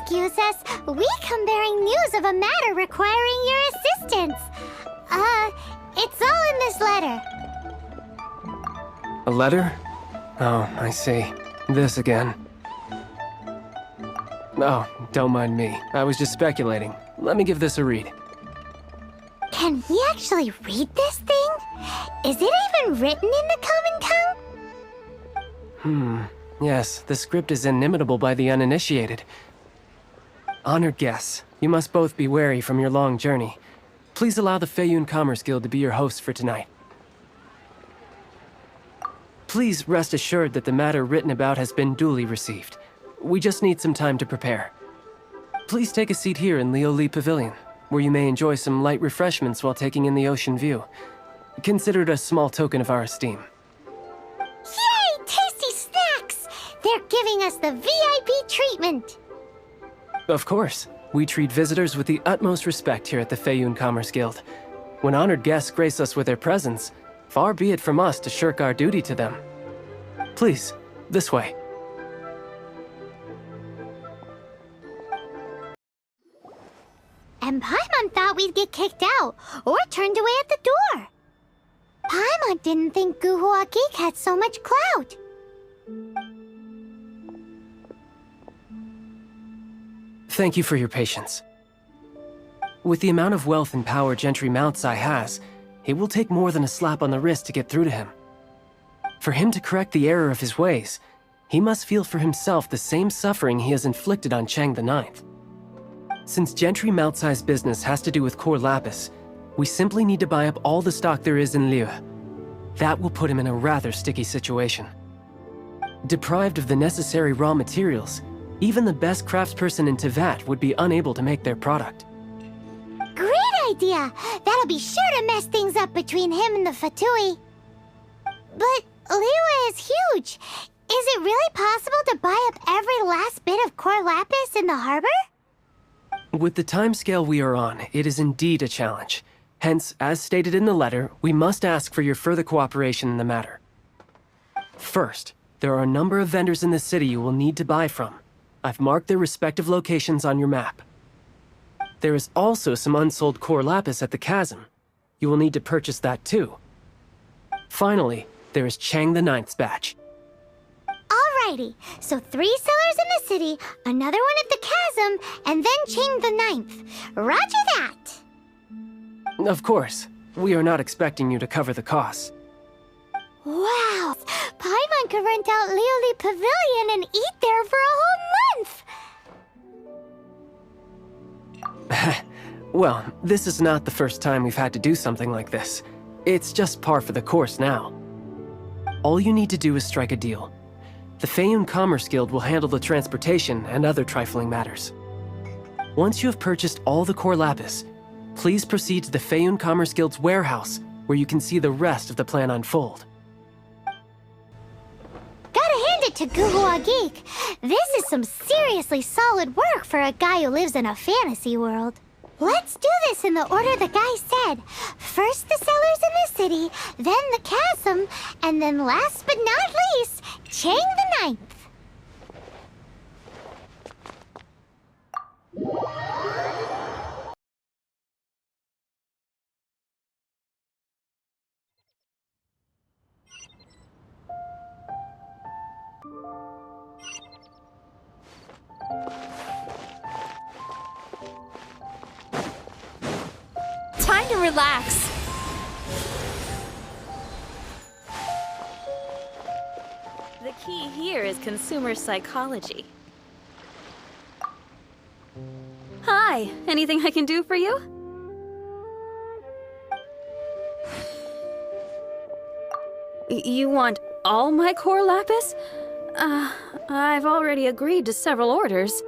excuse us. We come bearing news of a matter requiring your assistance. It's all in this letter. A letter? Oh, I see. This again. Oh, don't mind me. I was just speculating. Let me give this a read. Can we actually read this thing? Is it even written in the common tongue? Yes, the script is inimitable by the uninitiated. Honored guests, you must both be wary from your long journey. Please allow the Feiyun Commerce Guild to be your host for tonight. Please rest assured that the matter written about has been duly received. We just need some time to prepare. Please take a seat here in Leo Lee Pavilion, where you may enjoy some light refreshments while taking in the ocean view. Consider it a small token of our esteem. Yay! Tasty snacks! They're giving us the VIP treatment! Of course. We treat visitors with the utmost respect here at the Feiyun Commerce Guild. When honored guests grace us with their presence, far be it from us to shirk our duty to them. Please, this way. And Paimon thought we'd get kicked out, or turned away at the door. Paimon didn't think Guhua Geek had so much clout. Thank you for your patience. With the amount of wealth and power Gentry Moutsai has, it will take more than a slap on the wrist to get through to him. For him to correct the error of his ways, he must feel for himself the same suffering he has inflicted on Chang the Ninth. Since Gentry Moutsai's business has to do with core lapis, we simply need to buy up all the stock there is in Liu. That will put him in a rather sticky situation. Deprived of the necessary raw materials, even the best craftsperson in Tevat would be unable to make their product. Great idea! That'll be sure to mess things up between him and the Fatui. But Liyue is huge. Is it really possible to buy up every last bit of core lapis in the harbor? With the timescale we are on, it is indeed a challenge. Hence, as stated in the letter, we must ask for your further cooperation in the matter. First, there are a number of vendors in the city you will need to buy from. I've marked their respective locations on your map. There is also some unsold core lapis at the chasm. You will need to purchase that too. Finally, there is Chang the Ninth's batch. Alrighty, so 3 sellers in the city, another one at the chasm, and then Chang the Ninth. Roger that! Of course, we are not expecting you to cover the costs. Wow! Paimon could rent out Lioli Pavilion and eat there for a whole month! Well, this is not the first time we've had to do something like this. It's just par for the course now. All you need to do is strike a deal. The Feiyun Commerce Guild will handle the transportation and other trifling matters. Once you have purchased all the core lapis, please proceed to the Feiyun Commerce Guild's warehouse, where you can see the rest of the plan unfold. Gotta hand it to Guhua Geek. This is some seriously solid work for a guy who lives in a fantasy world. Let's do this in the order the guy said. First the sellers in the city, then the chasm, and then last but not least, Chang the Ninth. Time to relax. The key here is consumer psychology. Hi, anything I can do for you? You want all my core lapis? I've already agreed to several orders.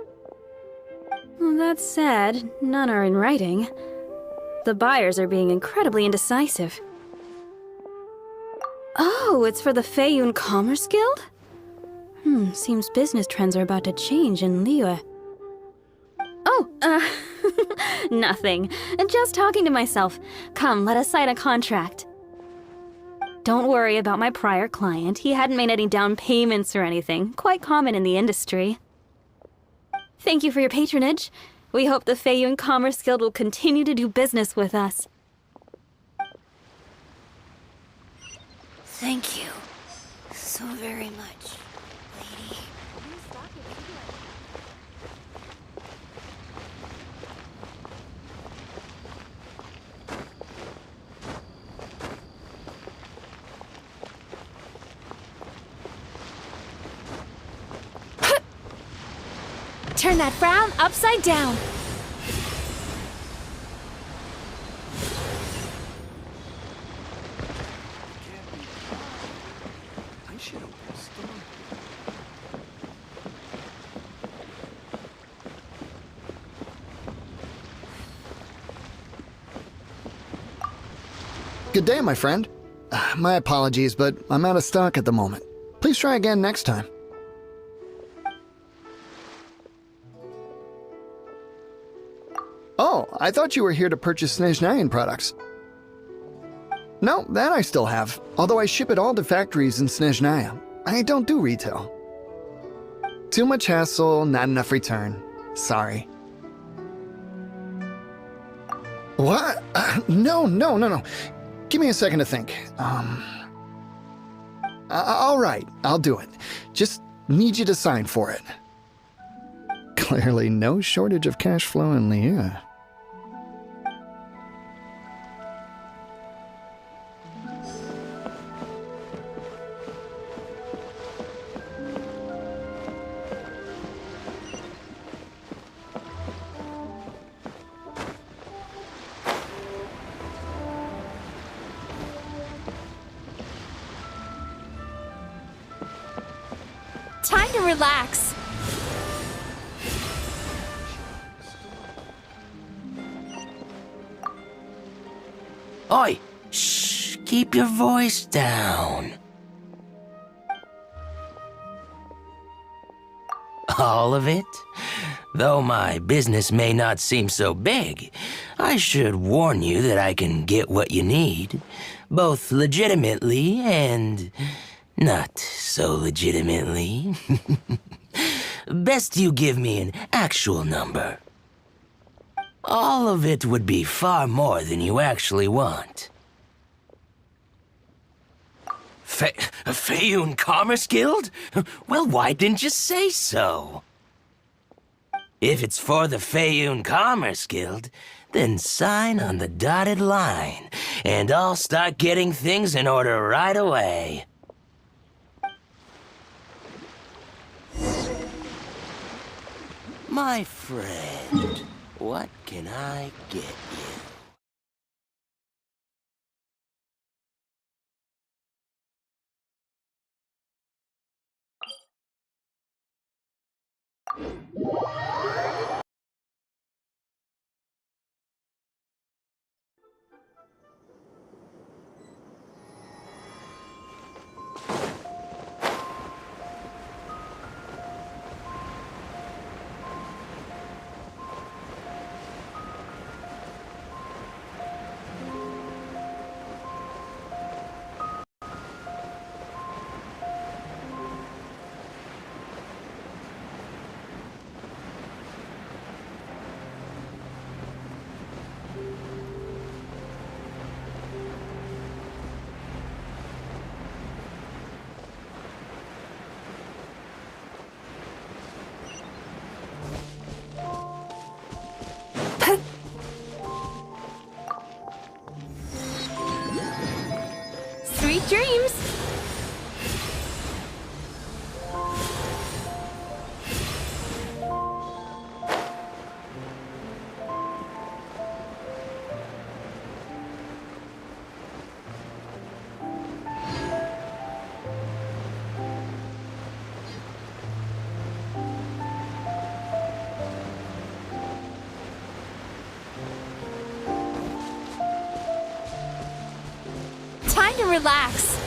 That said, none are in writing. The buyers are being incredibly indecisive. Oh, it's for the Feiyun Commerce Guild? Seems business trends are about to change in Liyue. Oh, nothing. Just talking to myself. Come, let us sign a contract. Don't worry about my prior client. He hadn't made any down payments or anything. Quite common in the industry. Thank you for your patronage. We hope the Feiyun Commerce Guild will continue to do business with us. Thank you so very much, lady. Turn that frown upside down. Good day, my friend. My apologies, but I'm out of stock at the moment. Please try again next time. Oh, I thought you were here to purchase Snezhnayan products. No, that I still have, although I ship it all to factories in Snezhnaya. I don't do retail. Too much hassle, not enough return. Sorry. What? No. Give me a second to think. All right, I'll do it. Just need you to sign for it. Clearly no shortage of cash flow in Liyue. Time to relax. Oi! Shh! Keep your voice down. All of it? Though my business may not seem so big, I should warn you that I can get what you need, both legitimately and not so legitimately. Best you give me an actual number. All of it would be far more than you actually want. Feiyun Commerce Guild? Well, why didn't you say so? If it's for the Feiyun Commerce Guild, then sign on the dotted line, and I'll start getting things in order right away. My friend, what can I get you? Sweet dreams. Time to relax.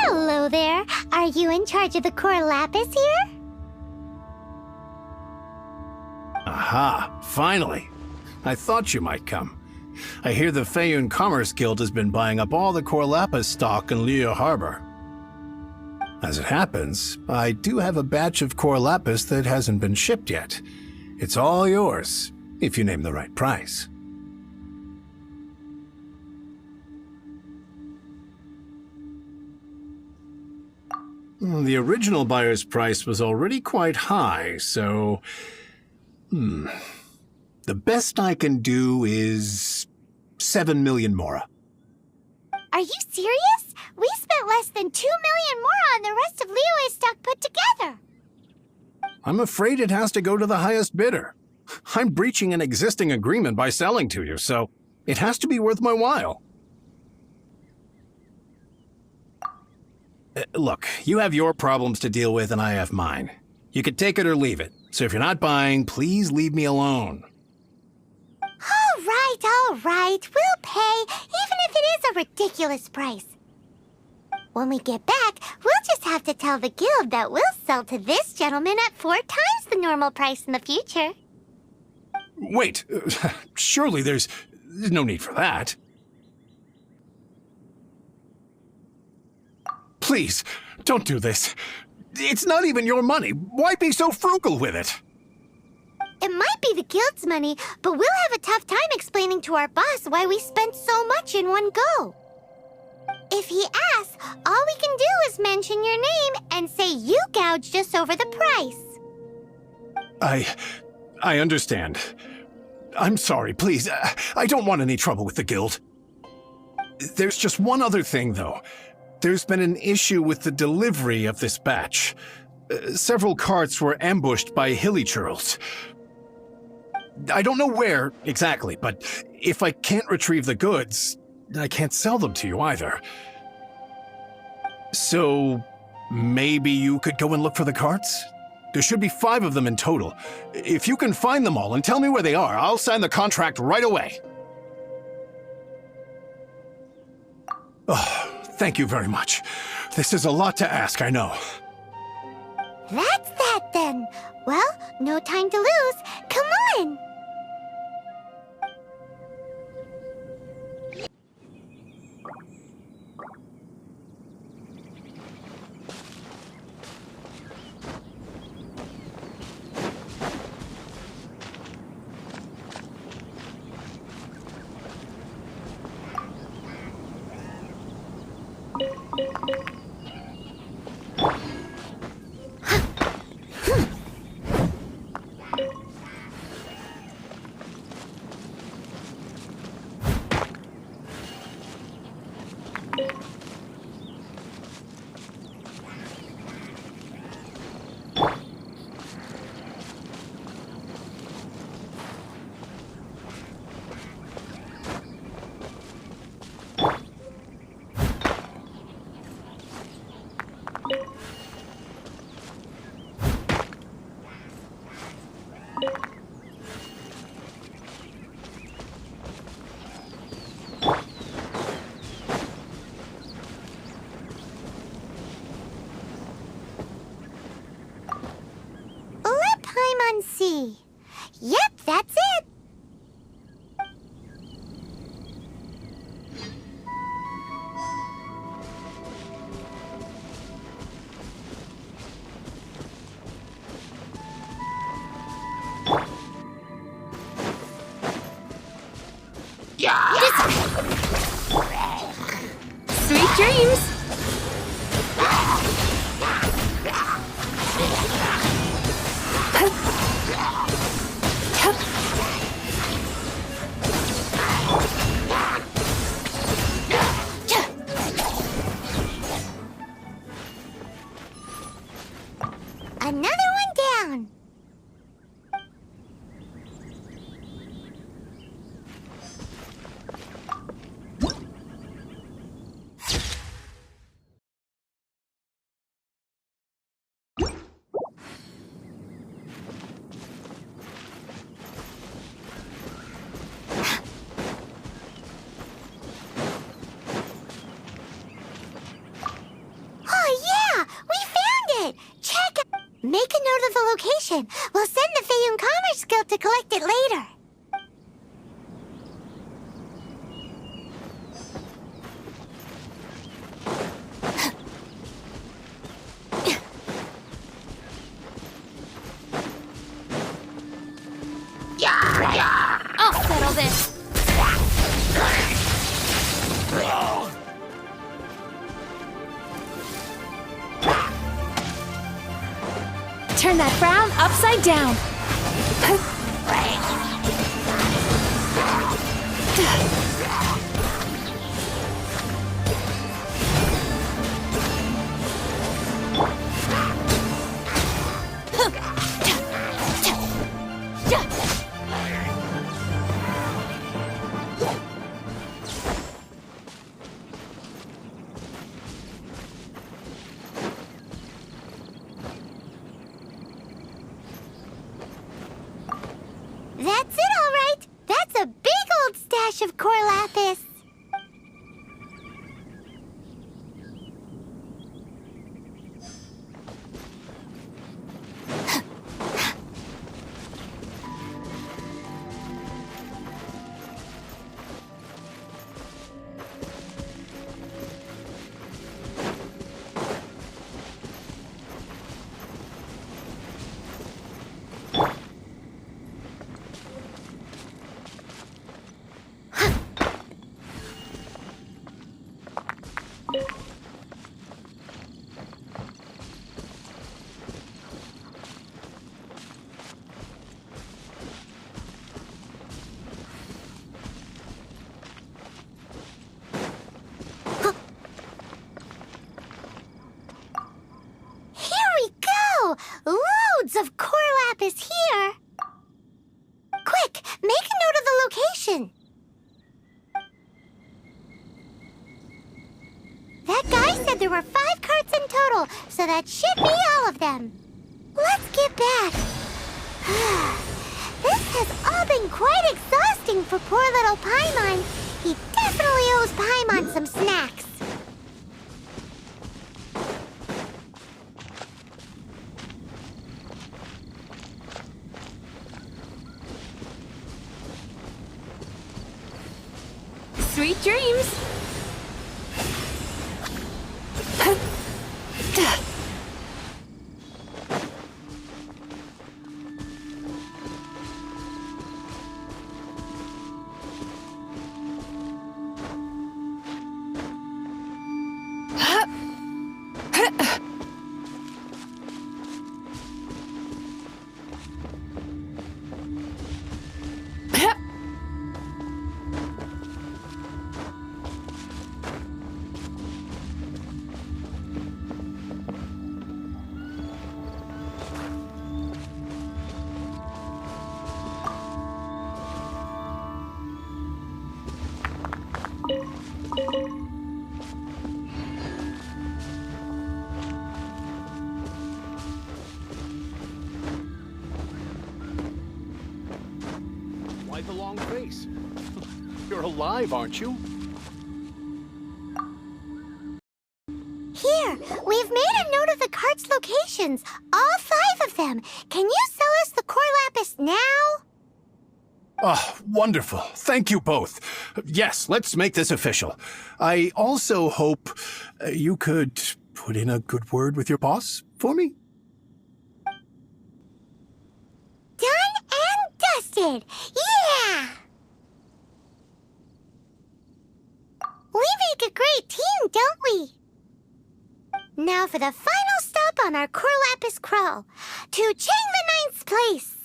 Hello there. Are you in charge of the core lapis here? Aha, finally. I thought you might come. I hear the Feiyun Commerce Guild has been buying up all the core lapis stock in Liyue Harbor. As it happens, I do have a batch of core lapis that hasn't been shipped yet. It's all yours, if you name the right price. The original buyer's price was already quite high, so... The best I can do is 7 million mora. Are you serious? We spent less than 2 million more on the rest of Liyue's stock put together. I'm afraid it has to go to the highest bidder. I'm breaching an existing agreement by selling to you, so it has to be worth my while. Look, you have your problems to deal with and I have mine. You could take it or leave it. So if you're not buying, please leave me alone. All right. We'll pay, even if it is a ridiculous price. When we get back, we'll just have to tell the guild that we'll sell to this gentleman at 4 times the normal price in the future. Wait, surely there's no need for that. Please, don't do this. It's not even your money. Why be so frugal with it? It might be the guild's money, but we'll have a tough time explaining to our boss why we spent so much in one go. If he asks, all we can do is mention your name and say you gouged us over the price. I understand. I'm sorry, please. I don't want any trouble with the guild. There's just one other thing, though. There's been an issue with the delivery of this batch. Several carts were ambushed by hilly-churls. I don't know where exactly, but if I can't retrieve the goods, I can't sell them to you either. So, maybe you could go and look for the carts? There should be 5 of them in total. If you can find them all and tell me where they are, I'll sign the contract right away. Oh, thank you very much. This is a lot to ask, I know. That's that then. Well, no time to lose. Come on! Sweet dreams! Another one down. Oh yeah, we found it. Check. Make a note of the location. We'll send the Fayun Commerce Guild to collect it later. I'll settle this. Turn that frown upside down. That's it, all right. That's a big old stash of core lapis. Loads of core lapis here. Quick, make a note of the location. That guy said there were 5 carts in total, so that should be all of them. Let's get back. This has all been quite exhausting for poor little Paimon. He definitely owes Paimon some snacks. Sweet dreams! Why the long face? You're alive, aren't you? Here, we've made a note of the cart's locations. All 5 of them. Can you sell us the core lapis now? Oh, wonderful. Thank you both. Yes, let's make this official. I also hope you could put in a good word with your boss for me. Done and dusted. Yeah! We make a great team, don't we? Now for the final stop on our Corlapis crawl, to Chang the Ninth's place.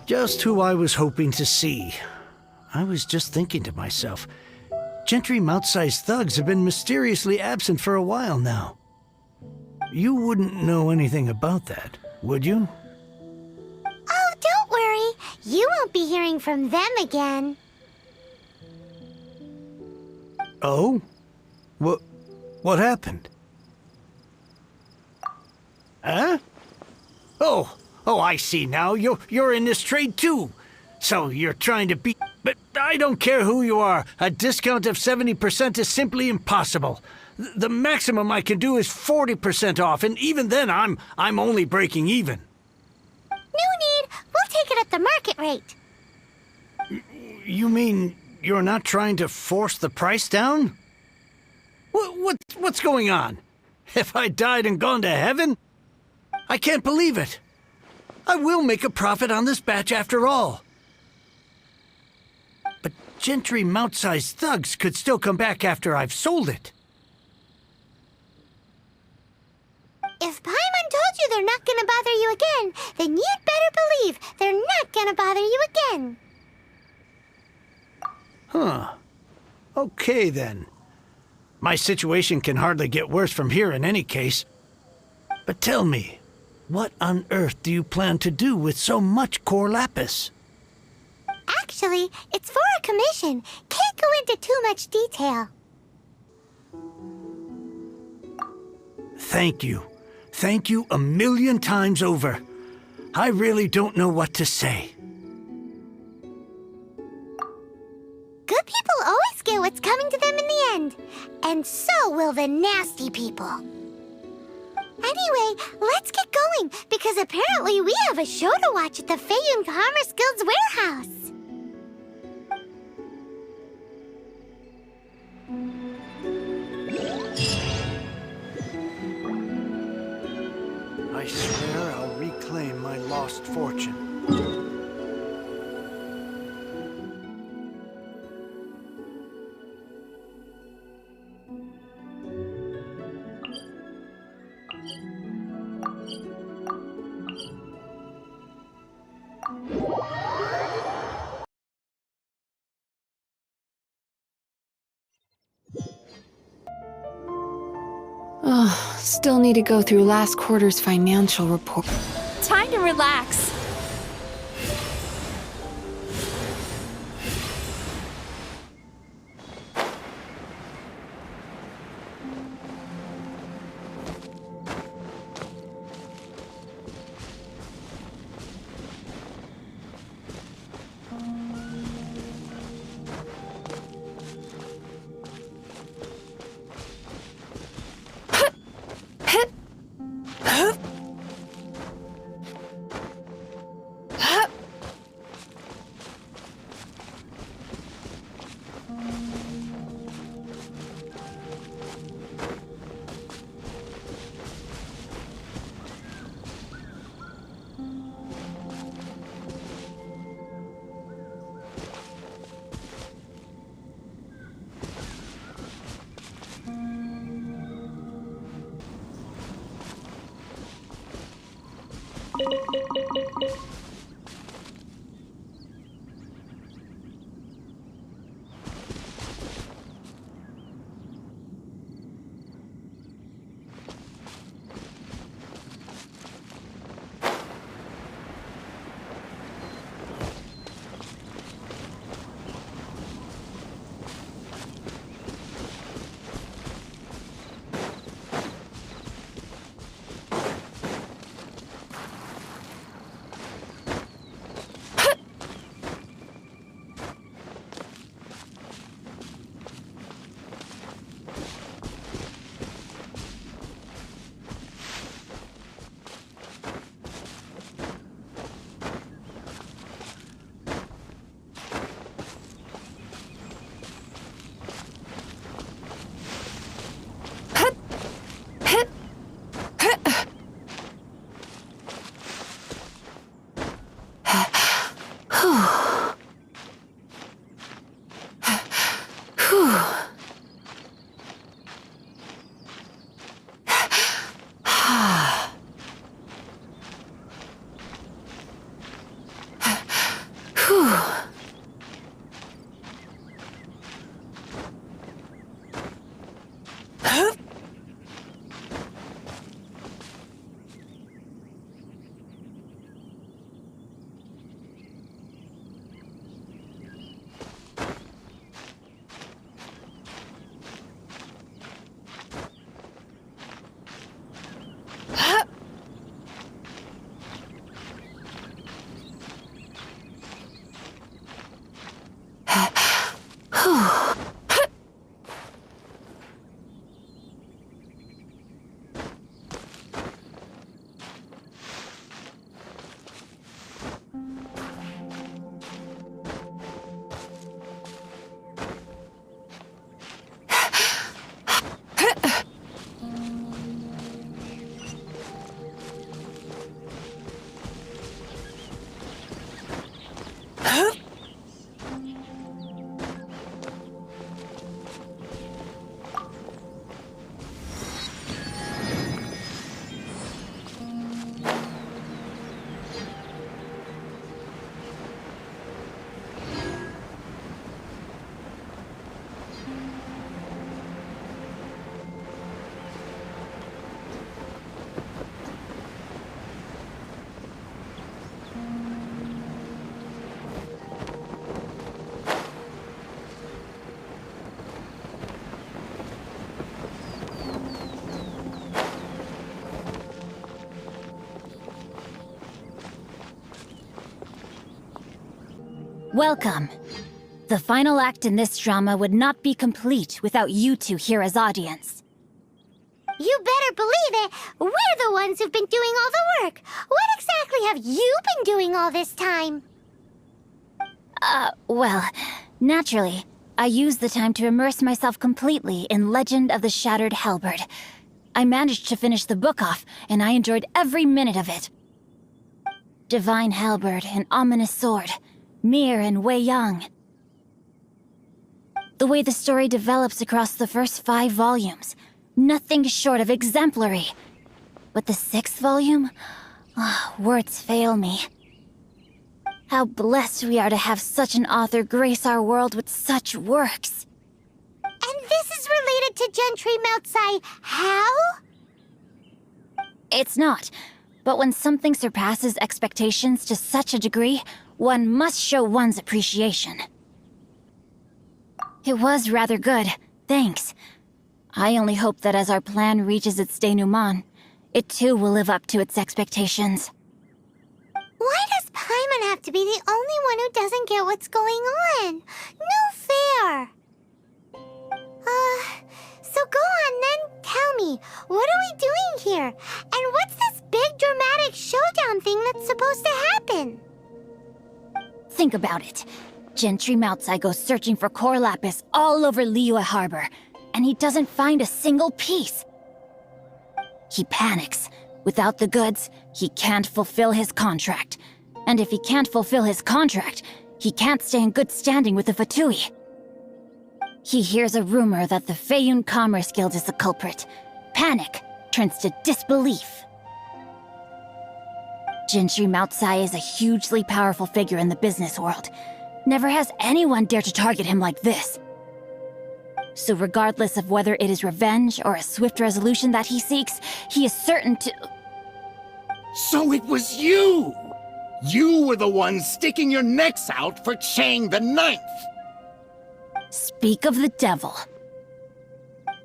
Just who I was hoping to see. I was just thinking to myself, Gentry mouth-sized thugs have been mysteriously absent for a while now. You wouldn't know anything about that, would you? Oh, don't worry. You won't be hearing from them again. Oh? What happened? Huh? Oh, I see now. You're in this trade too. So you're trying to beat... But I don't care who you are. A discount of 70% is simply impossible. The maximum I can do is 40% off, and even then I'm only breaking even. No need. We'll take it at the market rate. You mean you're not trying to force the price down? What's going on? Have I died and gone to heaven? I can't believe it. I will make a profit on this batch after all. But Gentry mouth-sized thugs could still come back after I've sold it. If Paimon told you they're not gonna bother you again, then you'd better believe they're not gonna bother you again. Huh. Okay, then. My situation can hardly get worse from here in any case. But tell me, what on earth do you plan to do with so much core lapis? Actually, it's for a commission. Can't go into too much detail. Thank you. Thank you a million times over. I really don't know what to say. Good people always get what's coming to them in the end. And so will the nasty people. Anyway, let's get going, because apparently we have a show to watch at the Feiyun Commerce Guild's warehouse. I swear I'll reclaim my lost fortune. Oh, still need to go through last quarter's financial report. Time to relax. Welcome. The final act in this drama would not be complete without you two here as audience. You better believe it! We're the ones who've been doing all the work! What exactly have you been doing all this time? Well, naturally, I used the time to immerse myself completely in Legend of the Shattered Halberd. I managed to finish the book off, and I enjoyed every minute of it. Divine Halberd, an ominous sword. Mir and Wei Yang. The way the story develops across the first 5 volumes, nothing short of exemplary. But the 6th volume? Words fail me. How blessed we are to have such an author grace our world with such works. And this is related to Gentry Moutsai how? It's not. But when something surpasses expectations to such a degree, one must show one's appreciation. It was rather good, thanks. I only hope that as our plan reaches its denouement, it too will live up to its expectations. Why does Paimon have to be the only one who doesn't get what's going on? No fair! So go on then, tell me, what are we doing here? And what's this big dramatic showdown thing that's supposed to happen? Think about it. Gentry Moutsai goes searching for core lapis all over Liyue Harbor, and he doesn't find a single piece. He panics. Without the goods, he can't fulfill his contract. And if he can't fulfill his contract, he can't stay in good standing with the Fatui. He hears a rumor that the Feiyun Commerce Guild is the culprit. Panic turns to disbelief. Gentry Moutsai is a hugely powerful figure in the business world. Never has anyone dared to target him like this. So regardless of whether it is revenge or a swift resolution that he seeks, he is certain to... So it was you! You were the one sticking your necks out for Chang the Ninth! Speak of the devil.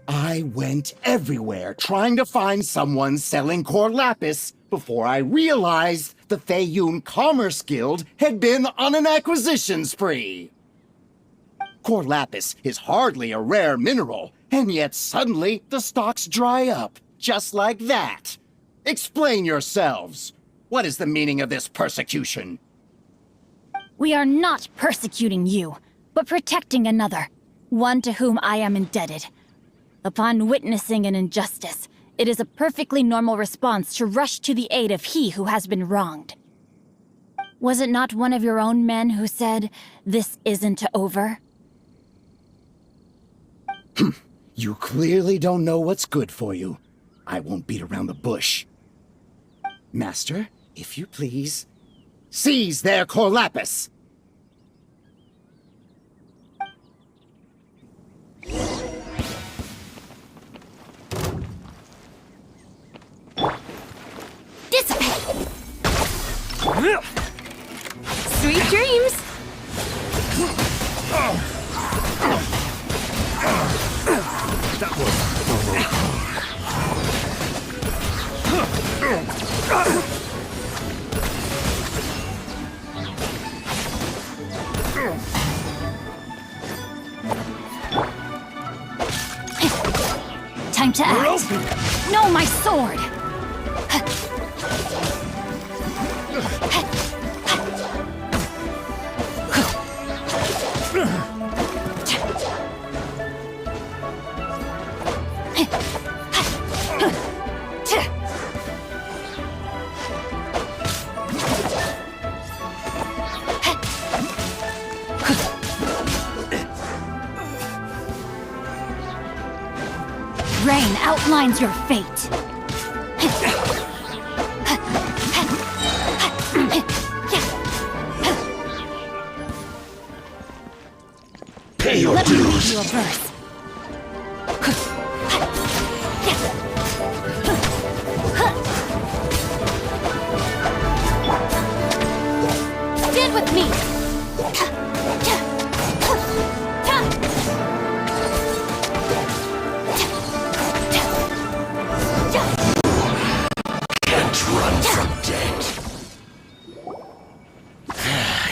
I went everywhere trying to find someone selling core lapis before I realized the Feiyun Commerce Guild had been on an acquisition spree. Core lapis is hardly a rare mineral, and yet suddenly the stocks dry up, just like that. Explain yourselves. What is the meaning of this persecution? We are not persecuting you, but protecting another, one to whom I am indebted. Upon witnessing an injustice, it is a perfectly normal response to rush to the aid of he who has been wronged. Was it not one of your own men who said, "This isn't over"? You clearly don't know what's good for you. I won't beat around the bush. Master, if you please, seize their core lapis! Dissipate! Sweet dreams! That was... Time to act! No, my sword! Rain outlines your fate. Pay your Let me read dues! you a verse. Stand with me. Can't run from death.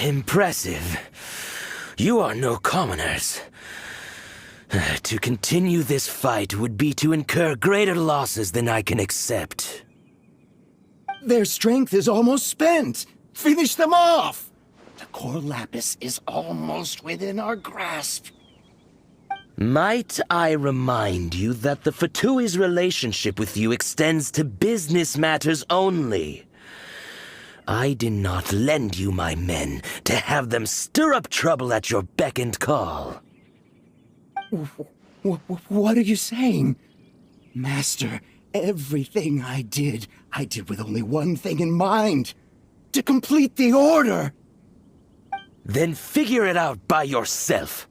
Impressive. You are no commoners. To continue this fight would be to incur greater losses than I can accept. Their strength is almost spent. Finish them off! The core lapis is almost within our grasp. Might I remind you that the Fatui's relationship with you extends to business matters only? I did not lend you my men to have them stir up trouble at your beck and call. What are you saying? Master, everything I did with only one thing in mind. To complete the order! Then figure it out by yourself.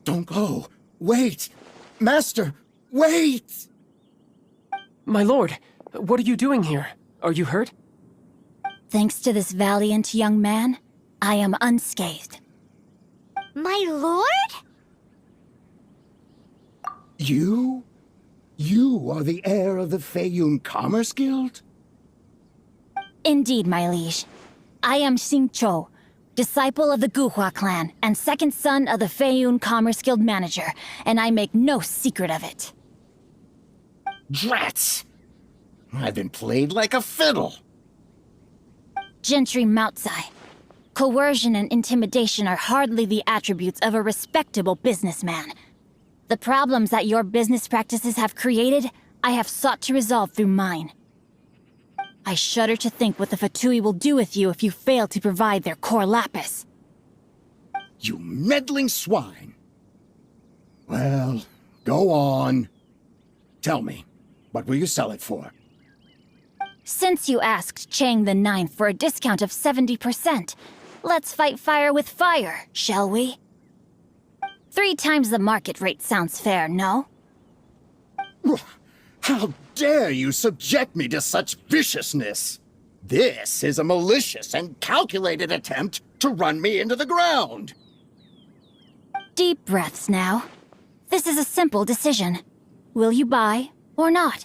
Don't go. Wait! Master, wait! My lord, what are you doing here? Are you hurt? Thanks to this valiant young man, I am unscathed. My lord? You? You are the heir of the Feiyun Commerce Guild? Indeed, my liege. I am Xing Chou, disciple of the Guhua clan and second son of the Feiyun Commerce Guild manager, and I make no secret of it. Drats! I've been played like a fiddle. Gentry Moutsai. Coercion and intimidation are hardly the attributes of a respectable businessman. The problems that your business practices have created, I have sought to resolve through mine. I shudder to think what the Fatui will do with you if you fail to provide their core lapis. You meddling swine. Well, go on. Tell me, What will you sell it for? Since you asked Chang the Ninth for a discount of 70%, let's fight fire with fire, shall we? 3 times the market rate sounds fair, no? How dare you subject me to such viciousness? This is a malicious and calculated attempt to run me into the ground. Deep breaths now. This is a simple decision. Will you buy or not?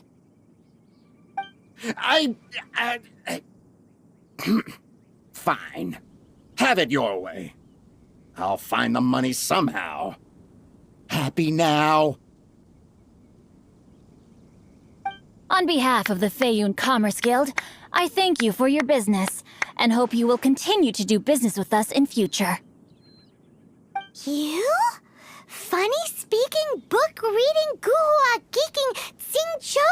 Fine. Have it your way. I'll find the money somehow. Happy now? On behalf of the Feiyun Commerce Guild, I thank you for your business, and hope you will continue to do business with us in future. You? Funny-speaking, book-reading, guhua geeking Xingqiu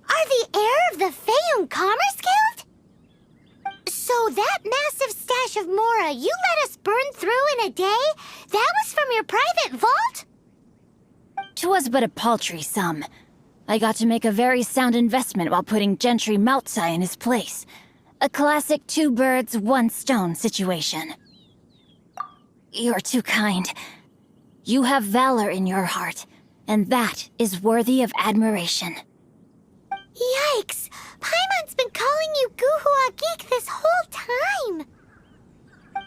are the heir of the Feiyun Commerce Guild? So that massive stash of Mora you let us burn through in a day, that was from your private vault? 'Twas but a paltry sum. I got to make a very sound investment while putting Gentry Moutsai in his place. A classic 2 birds, 1 stone situation. You're too kind. You have valor in your heart, and that is worthy of admiration. Yikes! Paimon's been calling you Guhua Geek this whole time!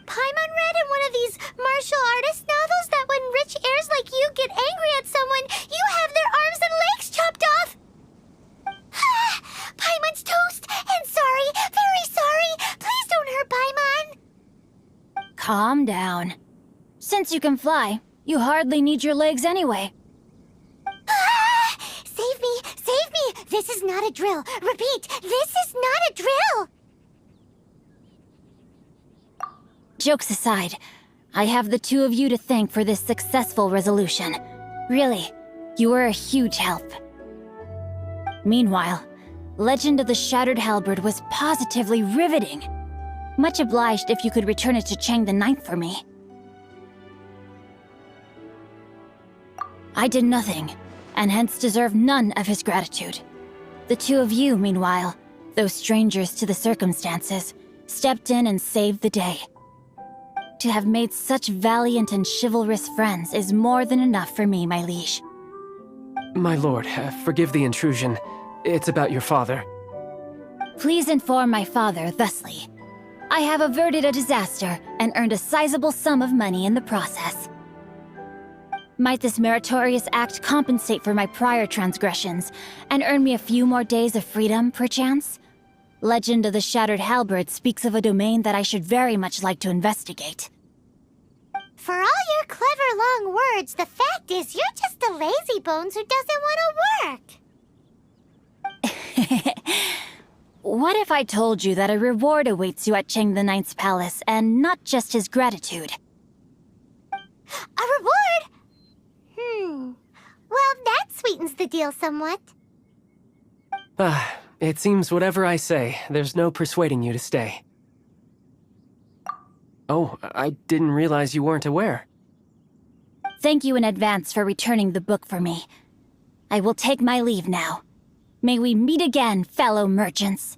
Paimon read in one of these martial artist novels that when rich heirs like you get angry at someone, you have their arms and legs chopped off! Paimon's toast! And sorry, very sorry! Please don't hurt Paimon! Calm down. Since you can fly, you hardly need your legs anyway. Save me! Save me! This is not a drill! Repeat, this is not a drill! Jokes aside, I have the 2 of you to thank for this successful resolution. Really, you were a huge help. Meanwhile, Legend of the Shattered Halberd was positively riveting. Much obliged if you could return it to Chang the Ninth for me. I did nothing, and hence deserve none of his gratitude. The 2 of you, meanwhile, though strangers to the circumstances, stepped in and saved the day. To have made such valiant and chivalrous friends is more than enough for me, my liege. My lord, forgive the intrusion. It's about your father. Please inform my father thusly. I have averted a disaster and earned a sizable sum of money in the process. Might this meritorious act compensate for my prior transgressions and earn me a few more days of freedom, perchance? Legend of the Shattered Halberd speaks of a domain that I should very much like to investigate. For all your clever long words, the fact is you're just a lazy bones who doesn't want to work. What if I told you that a reward awaits you at Chang the Ninth's palace, and not just his gratitude? A reward? Well, that sweetens the deal somewhat. It seems whatever I say, there's no persuading you to stay. Oh, I didn't realize you weren't aware. Thank you in advance for returning the book for me. I will take my leave now. May we meet again, fellow merchants.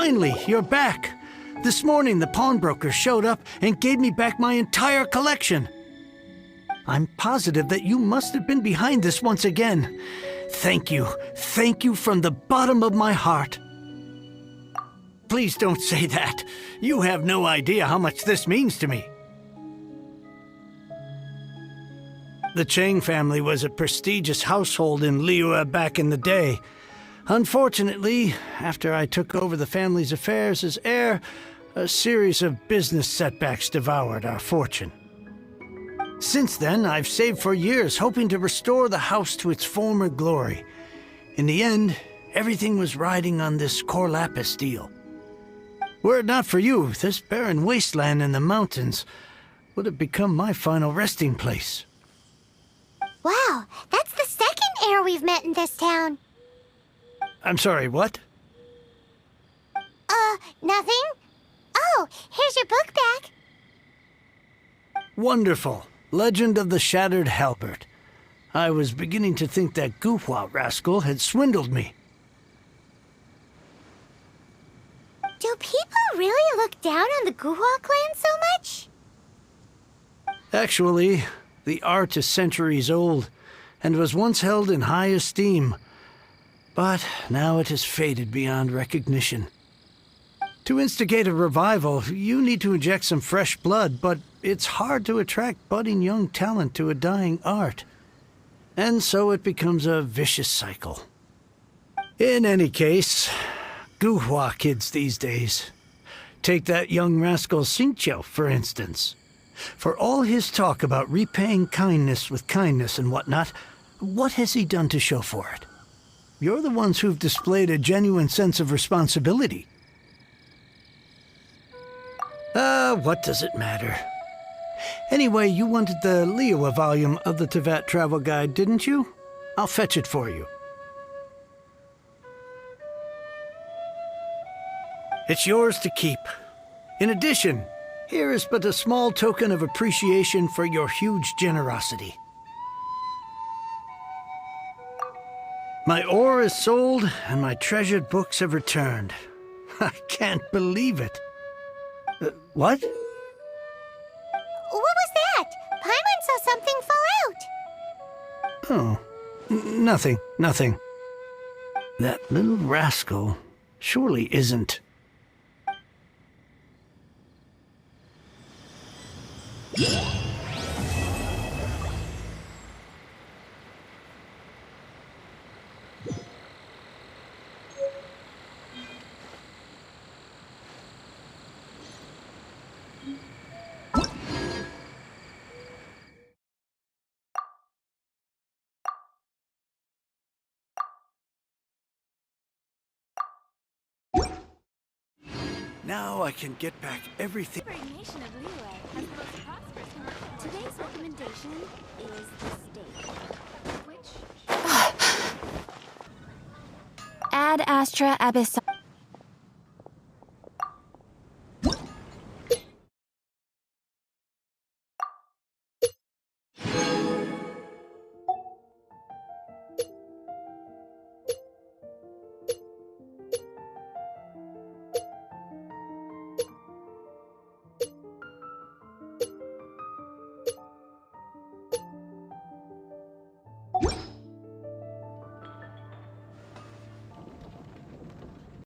Finally, you're back. This morning, the pawnbroker showed up and gave me back my entire collection. I'm positive that you must have been behind this once again. Thank you. Thank you from the bottom of my heart. Please don't say that. You have no idea how much this means to me. The Chang family was a prestigious household in Liyue back in the day. Unfortunately, after I took over the family's affairs as heir, a series of business setbacks devoured our fortune. Since then, I've saved for years, hoping to restore the house to its former glory. In the end, everything was riding on this core lapis deal. Were it not for you, this barren wasteland in the mountains would have become my final resting place. Wow, that's the second heir we've met in this town. I'm sorry, what? Nothing? Oh, here's your book back. Wonderful. Legend of the Shattered Halberd. I was beginning to think that Guhua rascal had swindled me. Do people really look down on the Guhua clan so much? Actually, the art is centuries old and was once held in high esteem. But now it has faded beyond recognition. To instigate a revival, you need to inject some fresh blood, but it's hard to attract budding young talent to a dying art. And so it becomes a vicious cycle. In any case, Guhua kids these days. Take that young rascal Xingqiu, for instance. For all his talk about repaying kindness with kindness and whatnot, what has he done to show for it? You're the ones who've displayed a genuine sense of responsibility. What does it matter? Anyway, you wanted the Liyue volume of the Teyvat travel guide, didn't you? I'll fetch it for you. It's yours to keep. In addition, here is but a small token of appreciation for your huge generosity. My ore is sold, and my treasured books have returned. I can't believe it. What? What was that? Paimon saw something fall out. Oh, nothing. That little rascal surely isn't. Now I can get back everything. Nation of Liyue has the most prosperous market. Today's recommendation is the steak, which... Ad Astra Abyss.